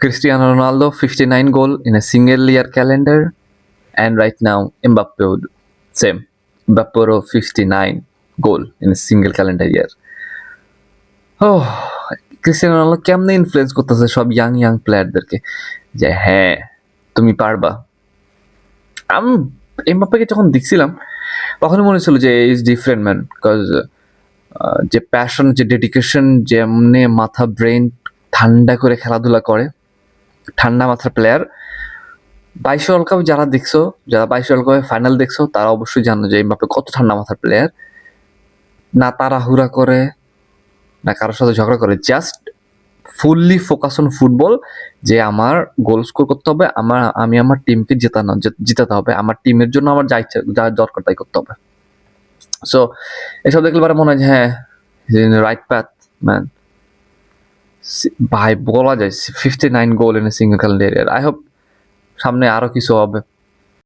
Cristiano Ronaldo 59 goal in a single year calendar, and right now Mbappe would same. Mbappe 59 goal in a single calendar year. Oh, Cristiano Ronaldo কেমনে influence করতেছে সব young প্লেয়ারদেরকে যে হ্যাঁ তুমি পারবা। আমি এমবাপ্পেকে যখন দেখছিলাম তখনই মনে হচ্ছিল যে ইজ ডিফারেন্ট ম্যান, বিকজ যে প্যাশন, যে ডেডিকেশন, যেমনে মাথা ব্রেন ঠান্ডা করে খেলাধুলা করে, ঠান্ডা মাথার প্লেয়ার। 22 ওয়ার্ল্ড কাপ যারা দেখছো, যারা 22 ওয়ার্ল্ড কাপে ফাইনাল দেখছো, তারা অবশ্যই জানো যে এমবাপ্পে কত ঠান্ডা মাথার প্লেয়ার। না তাড়াহুড়া করে, না কারোর সাথে ঝগড়া করে, just fully focus on football, যে আমার গোল স্কোর করতে হবে, আমি আমার টিমকে জেতাতে হবে, আমার টিমের জন্য আমার যা দরকার তাই করতে হবে। সো এসব দেখলে পরে মনে হয় যে হ্যাঁ, রাইট প্যাথ ম্যান। ভাই বলা যায় 59 goal in a single calendar year. I hope সামনে আরো কিছু হবে।